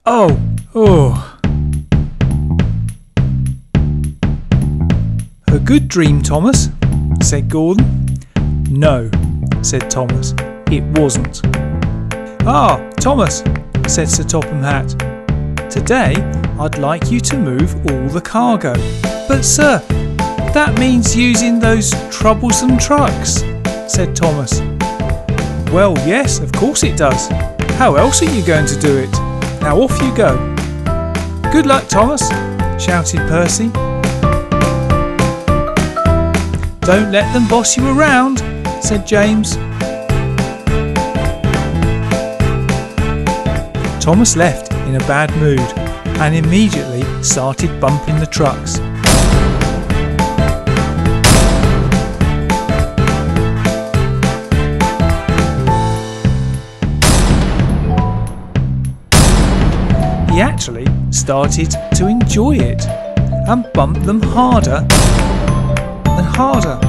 Oh, oh. A good dream, Thomas, said Gordon. No, said Thomas, it wasn't. Ah, Thomas, said Sir Topham Hatt. Today I'd like you to move all the cargo. But sir, that means using those troublesome trucks, said Thomas. Well, yes, of course it does. How else are you going to do it? Now off you go. Good luck, Thomas, shouted Percy. Don't let them boss you around, said James. Thomas left in a bad mood and immediately started bumping the trucks. He actually started to enjoy it and bumped them harder and harder.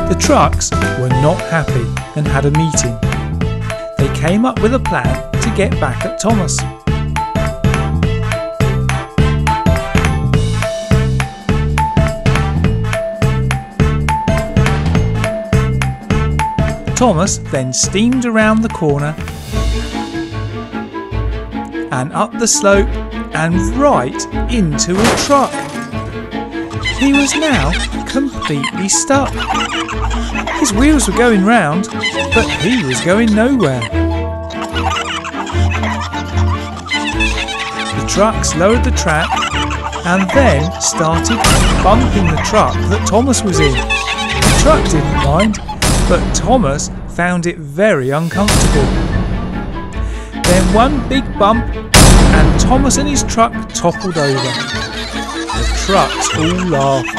The trucks were not happy and had a meeting. They came up with a plan to get back at Thomas. Thomas then steamed around the corner and up the slope and right into a truck. He was now completely stuck. His wheels were going round, but he was going nowhere. The trucks lowered the track and then started bumping the truck that Thomas was in. The truck didn't mind, but Thomas found it very uncomfortable. Then one big bump and Thomas and his truck toppled over. The trucks all laughed.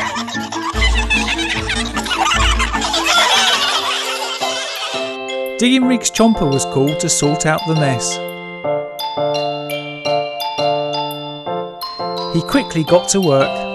Digging Rig's Chomper was called to sort out the mess. He quickly got to work.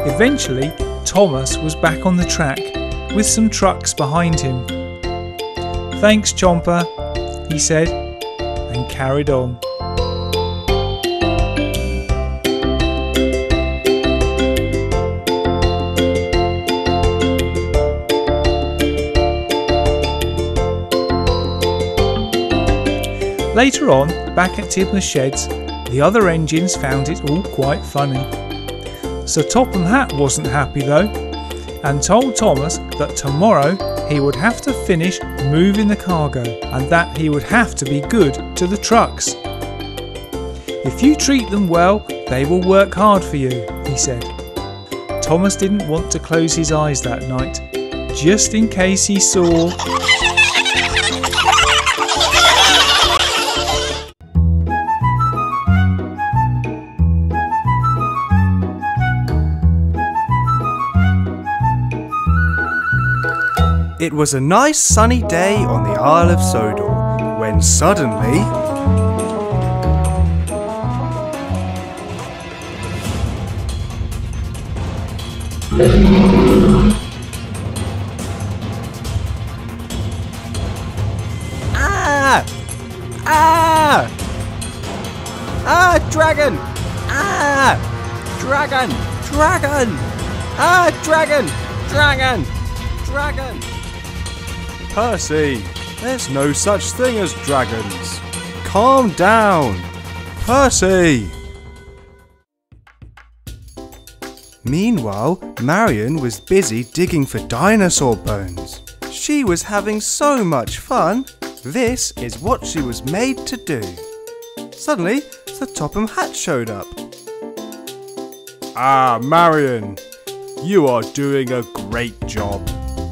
Eventually, Thomas was back on the track with some trucks behind him. Thanks, Chomper, he said, and carried on. Later on, back at Tidmer's sheds, the other engines found it all quite funny. Sir Topham Hatt wasn't happy though, and told Thomas that tomorrow he would have to finish moving the cargo and that he would have to be good to the trucks. If you treat them well, they will work hard for you, he said. Thomas didn't want to close his eyes that night, just in case he saw... It was a nice sunny day on the Isle of Sodor, when suddenly... Ah! Ah! Ah, dragon! Ah! Dragon! Dragon! Ah, dragon! Dragon! Dragon! Percy, there's no such thing as dragons. Calm down. Percy! Meanwhile, Marion was busy digging for dinosaur bones. She was having so much fun. This is what she was made to do. Suddenly, the Topham Hatt showed up. Ah, Marion, you are doing a great job.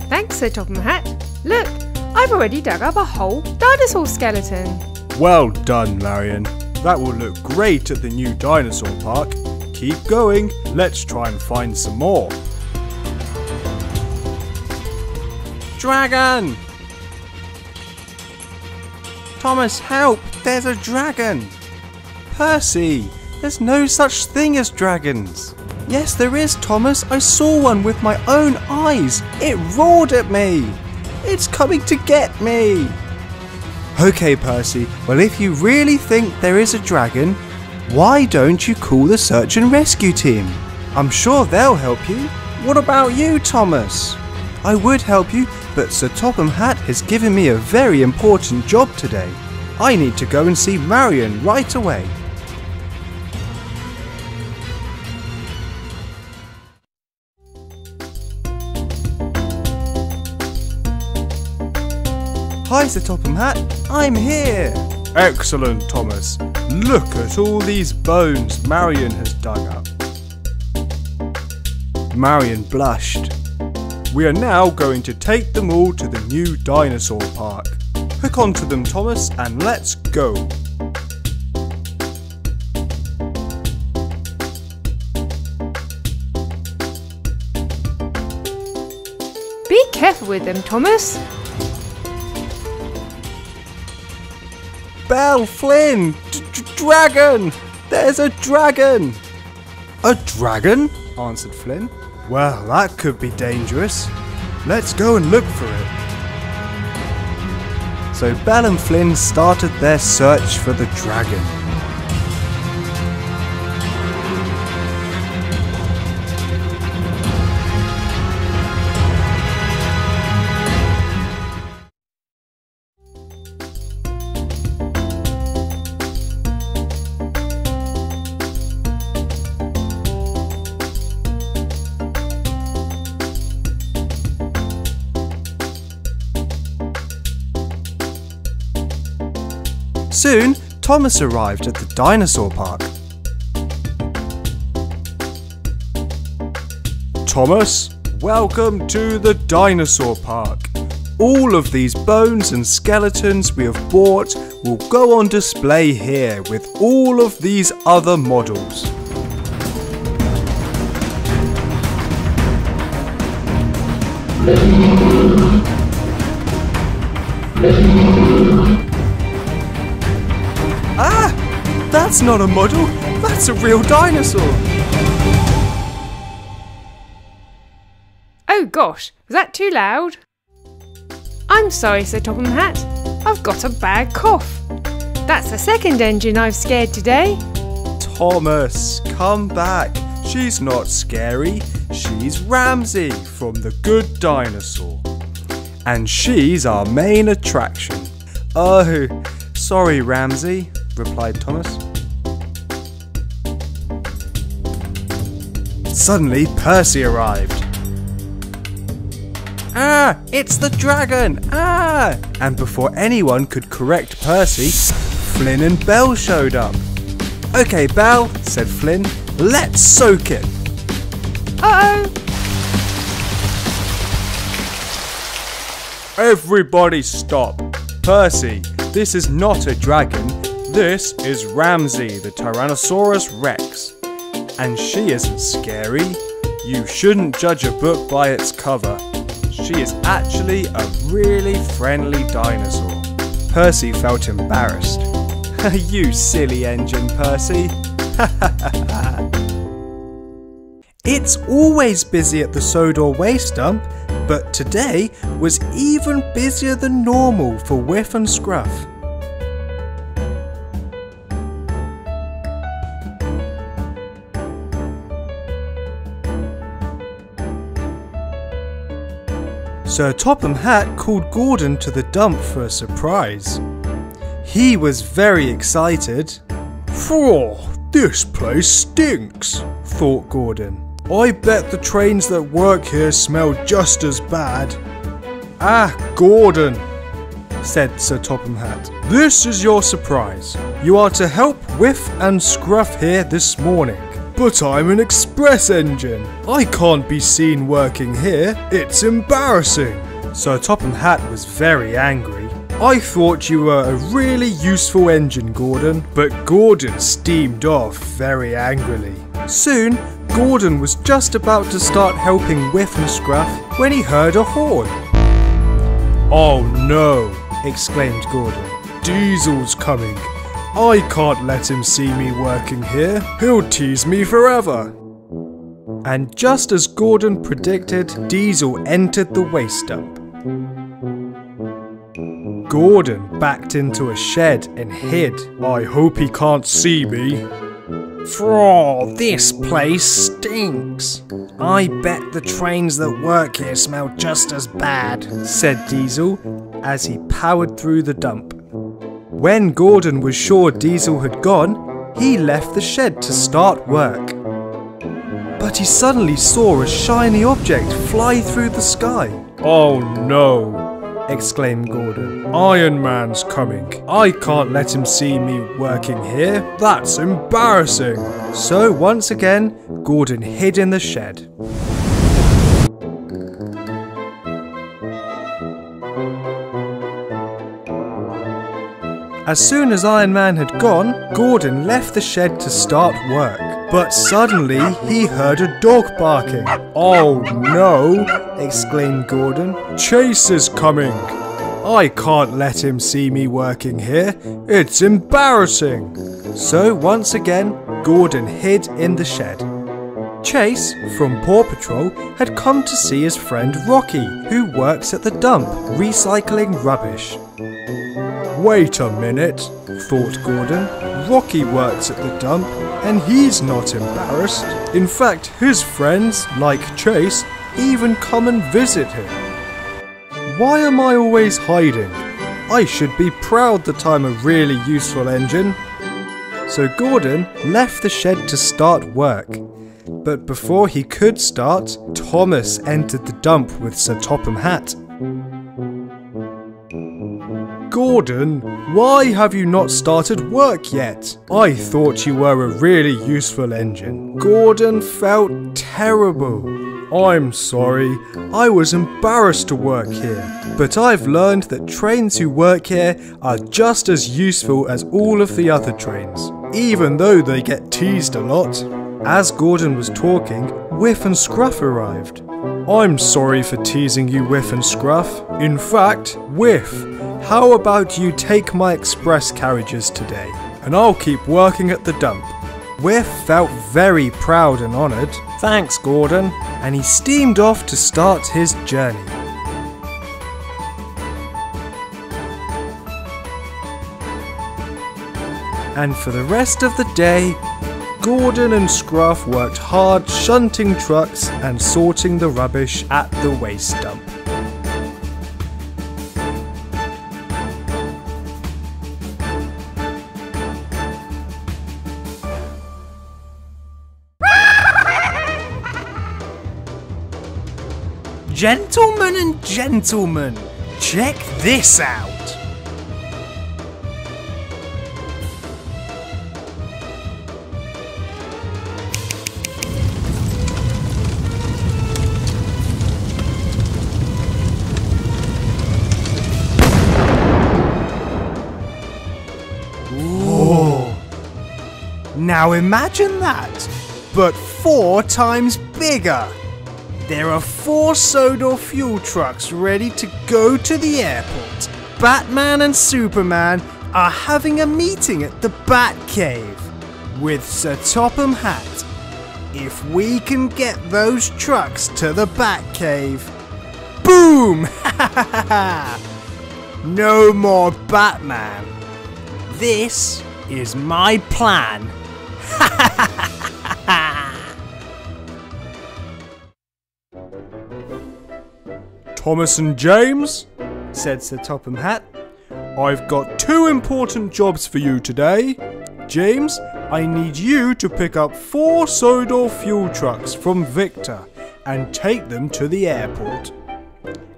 Thanks, Sir Topham Hatt. Look, I've already dug up a whole dinosaur skeleton. Well done, Marion. That will look great at the new dinosaur park. Keep going. Let's try and find some more. Dragon! Thomas, help! There's a dragon! Percy, there's no such thing as dragons. Yes, there is, Thomas. I saw one with my own eyes. It roared at me. It's coming to get me. Okay, Percy. Well, if you really think there is a dragon, why don't you call the search and rescue team? I'm sure they'll help you. What about you, Thomas? I would help you, but Sir Topham Hatt has given me a very important job today. I need to go and see Marion right away. Hi, Sir Topham Hatt. I'm here. Excellent, Thomas. Look at all these bones Marion has dug up. Marion blushed. We are now going to take them all to the new dinosaur park. Hook onto them, Thomas, and let's go. Be careful with them, Thomas. Belle, Flynn! Dragon! There's a dragon! A dragon? Answered Flynn. Well, that could be dangerous. Let's go and look for it. So Belle and Flynn started their search for the dragon. Soon, Thomas arrived at the dinosaur park. Thomas, welcome to the dinosaur park. All of these bones and skeletons we have bought will go on display here with all of these other models. Ah! That's not a model, that's a real dinosaur! Oh gosh, was that too loud? I'm sorry, Sir Topham Hatt. I've got a bad cough. That's the second engine I've scared today. Thomas, come back. She's not scary. She's Ramsey from The Good Dinosaur. And she's our main attraction. Oh, sorry, Ramsey, replied Thomas. Suddenly, Percy arrived. Ah, it's the dragon! Ah! And before anyone could correct Percy, Flynn and Belle showed up. Okay, Belle, said Flynn, let's soak it. Uh-oh! Everybody stop. Percy, this is not a dragon. This is Ramsey, the Tyrannosaurus Rex. And she isn't scary. You shouldn't judge a book by its cover. She is actually a really friendly dinosaur. Percy felt embarrassed. You silly engine, Percy. It's always busy at the Sodor waste dump, but today was even busier than normal for Whiff and Scruff. Sir Topham Hatt called Gordon to the dump for a surprise. He was very excited. "Phew, this place stinks," thought Gordon. "I bet the trains that work here smell just as bad." "Ah, Gordon," said Sir Topham Hatt, "this is your surprise. You are to help Whiff and Scruff here this morning. But I'm an express engine. I can't be seen working here. It's embarrassing." Sir Topham Hatt was very angry. "I thought you were a really useful engine, Gordon." But Gordon steamed off very angrily. Soon, Gordon was just about to start helping Whiff and Scruff when he heard a horn. "Oh no," exclaimed Gordon. "Diesel's coming. I can't let him see me working here. He'll tease me forever." And just as Gordon predicted, Diesel entered the waste dump. Gordon backed into a shed and hid. "I hope he can't see me." "Phew, this place stinks. I bet the trains that work here smell just as bad," said Diesel as he powered through the dump. When Gordon was sure Diesel had gone, he left the shed to start work. But he suddenly saw a shiny object fly through the sky. "Oh no," exclaimed Gordon. "Iron Man's coming. I can't let him see me working here. That's embarrassing." So once again, Gordon hid in the shed. As soon as Iron Man had gone, Gordon left the shed to start work. But suddenly he heard a dog barking. "Oh no," exclaimed Gordon. "Chase is coming. I can't let him see me working here. It's embarrassing." So once again, Gordon hid in the shed. Chase, from Paw Patrol, had come to see his friend Rocky, who works at the dump, recycling rubbish. "Wait a minute," thought Gordon. "Rocky works at the dump, and he's not embarrassed. In fact, his friends, like Chase, even come and visit him. Why am I always hiding? I should be proud that I'm a really useful engine." So Gordon left the shed to start work. But before he could start, Thomas entered the dump with Sir Topham Hatt. "Gordon, why have you not started work yet? I thought you were a really useful engine." Gordon felt terrible. "I'm sorry, I was embarrassed to work here. But I've learned that trains who work here are just as useful as all of the other trains, even though they get teased a lot." As Gordon was talking, Whiff and Scruff arrived. "I'm sorry for teasing you, Whiff and Scruff. In fact, Whiff, how about you take my express carriages today, and I'll keep working at the dump." Whiff felt very proud and honoured. "Thanks, Gordon," and he steamed off to start his journey. And for the rest of the day, Gordon and Scruff worked hard shunting trucks and sorting the rubbish at the waste dump. Gentlemen and gentlemen, check this out! Now imagine that, but 4 times bigger. There are 4 Sodor fuel trucks ready to go to the airport. Batman and Superman are having a meeting at the Batcave with Sir Topham Hatt. If we can get those trucks to the Batcave, boom! No more Batman. This is my plan. Thomas and James, said Sir Topham Hatt, I've got 2 important jobs for you today. James, I need you to pick up 4 Sodor fuel trucks from Victor and take them to the airport.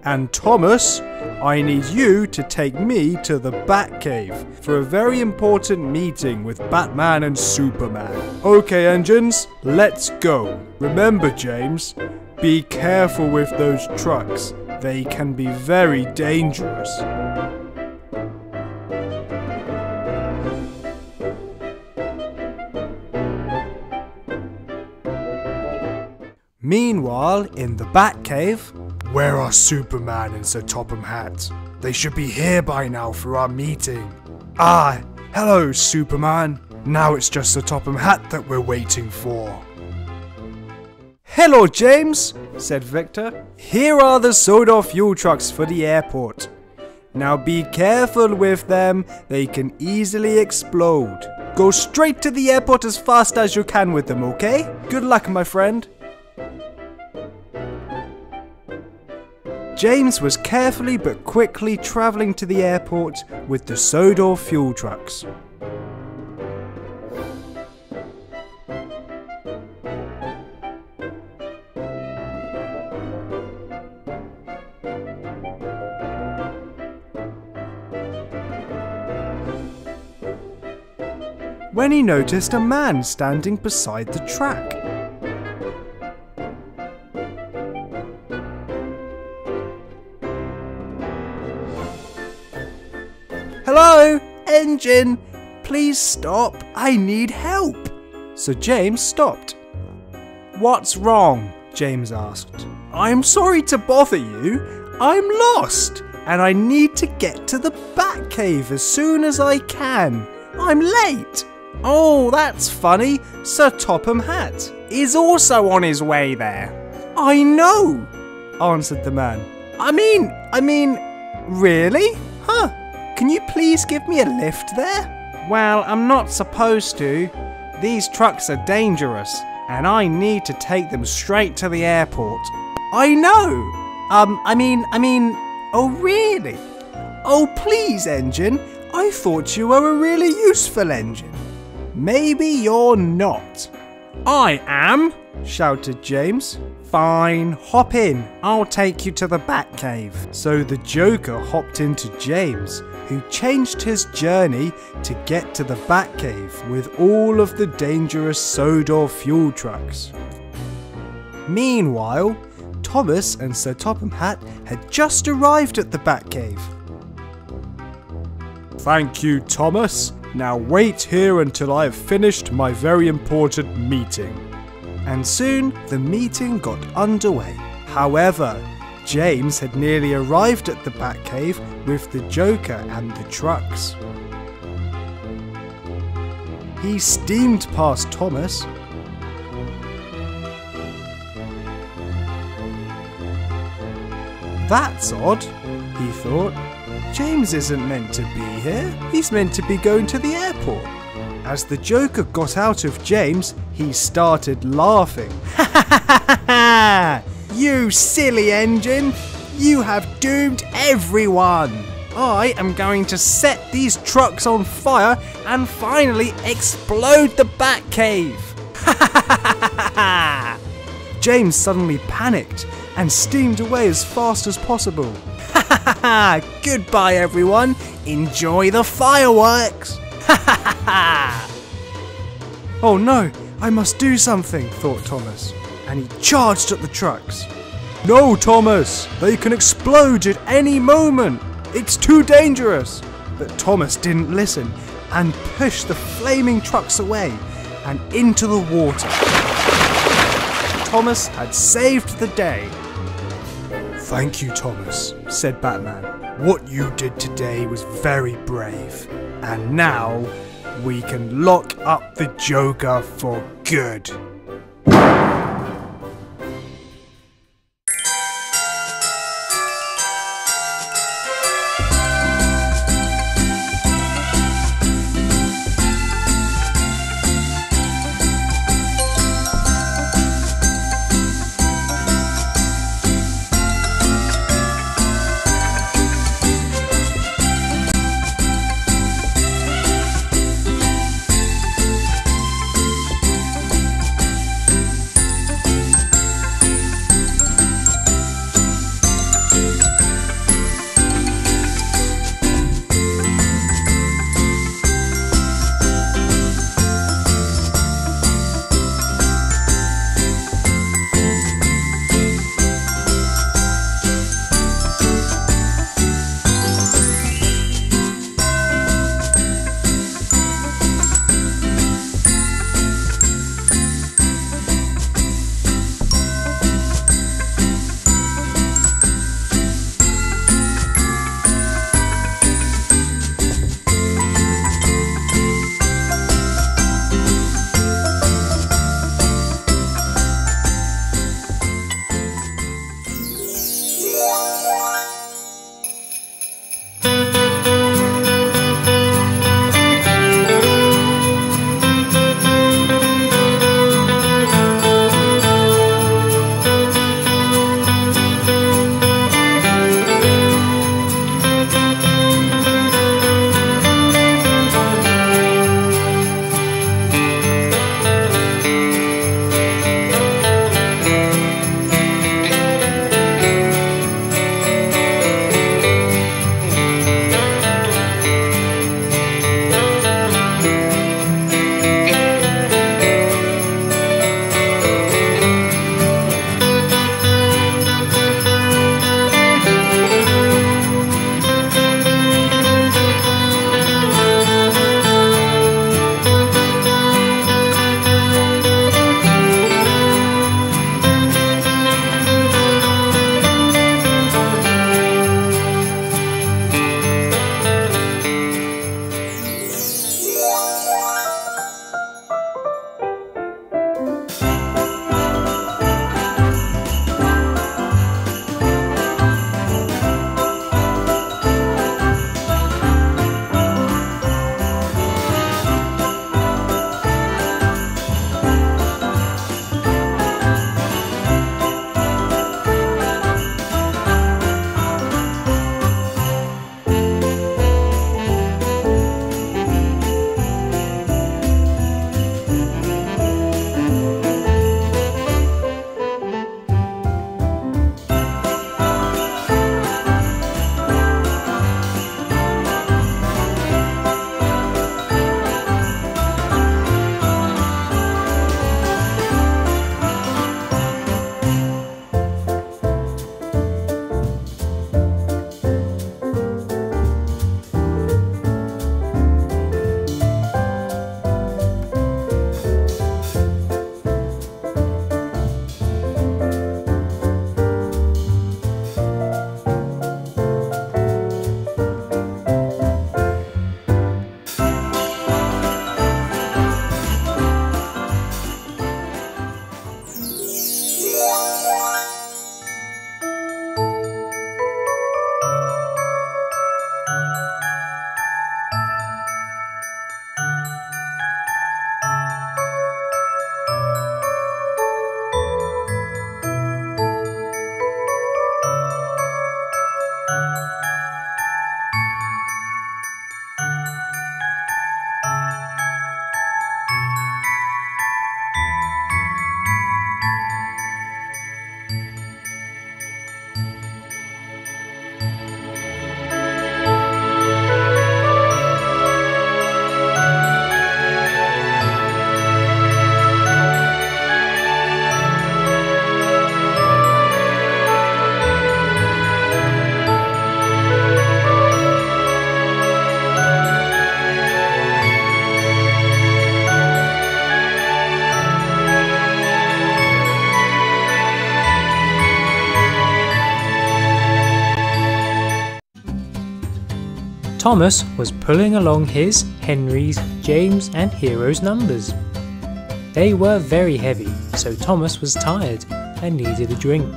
And Thomas, I need you to take me to the Batcave for a very important meeting with Batman and Superman. Okay, engines, let's go. Remember, James, be careful with those trucks. They can be very dangerous. Meanwhile, in the Batcave, where are Superman and Sir Topham Hatt? They should be here by now for our meeting. Ah, hello Superman. Now it's just Sir Topham Hatt that we're waiting for. Hello James, said Victor. Here are the Sodor fuel trucks for the airport. Now be careful with them, they can easily explode. Go straight to the airport as fast as you can with them, okay? Good luck, my friend. James was carefully but quickly travelling to the airport with the Sodor fuel trucks. When he noticed a man standing beside the track. Hello, engine! Please stop, I need help! So James stopped. What's wrong? James asked. I'm sorry to bother you, I'm lost, and I need to get to the Batcave as soon as I can. I'm late. Oh, that's funny, Sir Topham Hatt is also on his way there. I know, answered the man. I mean, really? Huh? Can you please give me a lift there? Well, I'm not supposed to. These trucks are dangerous, and I need to take them straight to the airport. I know. Oh really? Oh please, engine. I thought you were a really useful engine. Maybe you're not. I am, shouted James. Fine, hop in. I'll take you to the Batcave. So the Joker hopped into James, who changed his journey to get to the Batcave with all of the dangerous Sodor fuel trucks. Meanwhile, Thomas and Sir Topham Hatt had just arrived at the Batcave. Thank you, Thomas. Now wait here until I have finished my very important meeting. And soon the meeting got underway. However, James had nearly arrived at the Batcave with the Joker and the trucks. He steamed past Thomas. That's odd, he thought. James isn't meant to be here. He's meant to be going to the airport. As the Joker got out of James, he started laughing. Ha ha ha ha! You silly engine! You have doomed everyone! I am going to set these trucks on fire and finally explode the Batcave! Ha ha ha ha ha! James suddenly panicked and steamed away as fast as possible. Ha ha ha ha! Goodbye everyone! Enjoy the fireworks! Ha ha ha ha! Oh no! I must do something, thought Thomas, and he charged at the trucks. No, Thomas! They can explode at any moment! It's too dangerous! But Thomas didn't listen and pushed the flaming trucks away and into the water. Thomas had saved the day. Thank you, Thomas, said Batman. What you did today was very brave. And now we can lock up the Joker for good. Thomas was pulling along his, Henry's, James and Hero's numbers. They were very heavy, so Thomas was tired and needed a drink.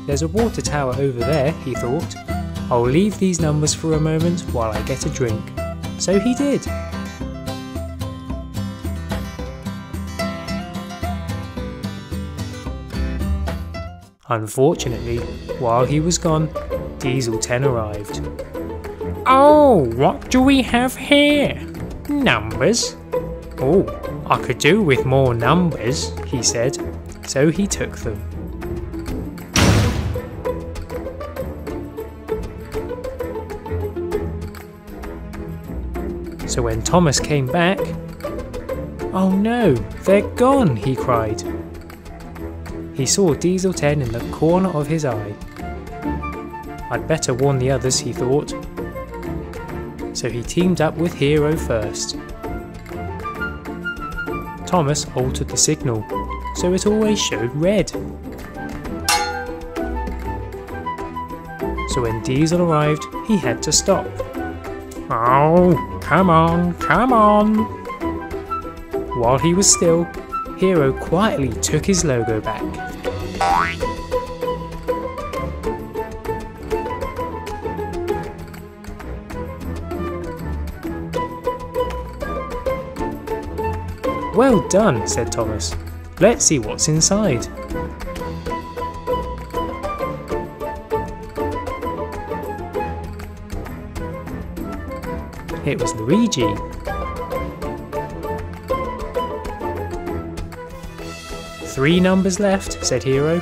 There's a water tower over there, he thought. I'll leave these numbers for a moment while I get a drink. So he did. Unfortunately, while he was gone, Diesel 10 arrived. Oh, what do we have here? Numbers? Oh, I could do with more numbers, he said, so he took them. So when Thomas came back, oh no, they're gone, he cried. He saw Diesel 10 in the corner of his eye. I'd better warn the others, he thought. So he teamed up with Hero first. Thomas altered the signal, so it always showed red. So when Diesel arrived, he had to stop. Oh, come on, come on! While he was still, Hero quietly took his logo back. Well done, said Thomas. Let's see what's inside. It was Luigi. Three numbers left, said Hero.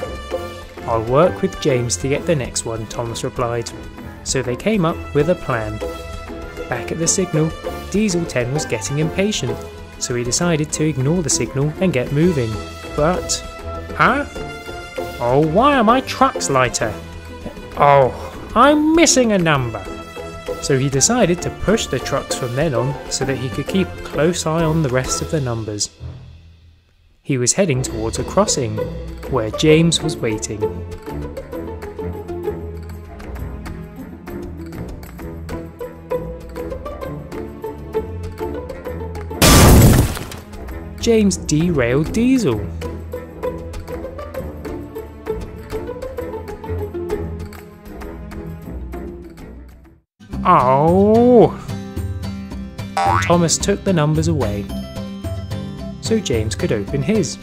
I'll work with James to get the next one, Thomas replied. So they came up with a plan. Back at the signal, Diesel 10 was getting impatient, so he decided to ignore the signal and get moving. But... Huh? Oh, why are my trucks lighter? Oh, I'm missing a number. So he decided to push the trucks from then on so that he could keep a close eye on the rest of the numbers. He was heading towards a crossing, where James was waiting. James derailed Diesel. Oh! And Thomas took the numbers away, so James could open his.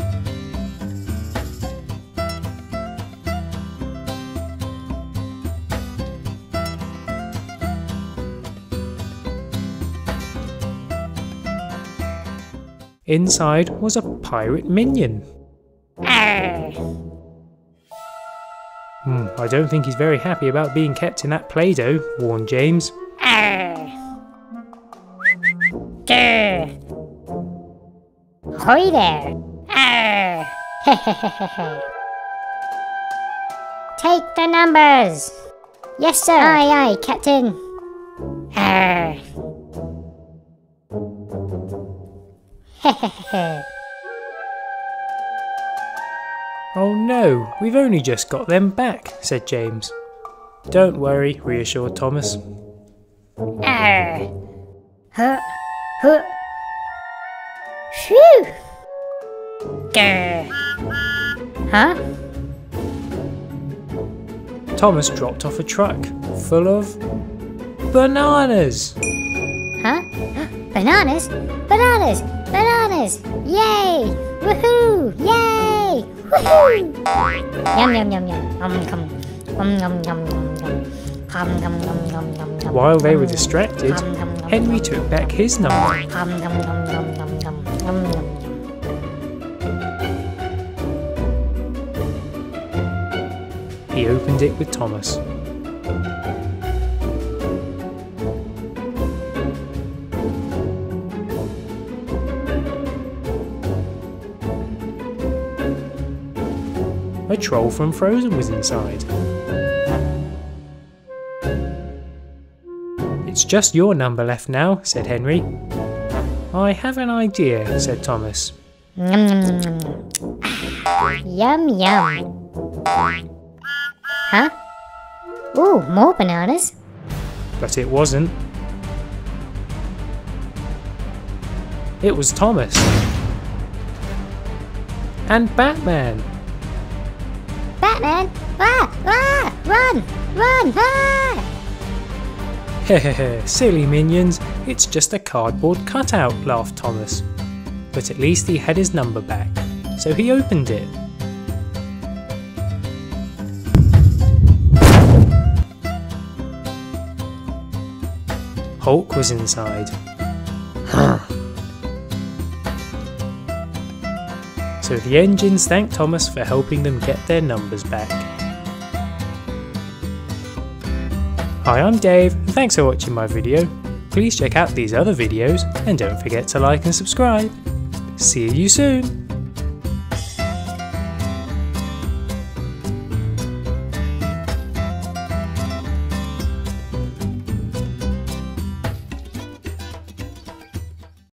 Inside was a pirate minion. I don't think he's very happy about being kept in that Play-Doh, warned James. Hoy there! Take the numbers! Yes, sir! Aye, aye, Captain! Oh no, we've only just got them back, said James. Don't worry, reassured Thomas. Huh? Phew! Huh? Thomas dropped off a truck full of bananas. Huh? Bananas? Bananas! Bananas! Yay! Woohoo! Yay! Woohoo! Yum yum yum yum. Yum yum yum yum. While they were distracted, Henry took back his number. He opened it with Thomas. A troll from Frozen was inside. It's just your number left now, said Henry. I have an idea, said Thomas. Yum yum. Huh? Ooh, more bananas. But it wasn't. It was Thomas. And Batman. Batman! Ah! Ah! Run! Run! Ah! Hehehe, silly minions, it's just a cardboard cutout, laughed Thomas. But at least he had his number back, so he opened it. Hulk was inside. So the engines thanked Thomas for helping them get their numbers back. Hi, I'm Dave, and thanks for watching my video. Please check out these other videos, and don't forget to like and subscribe. See you soon!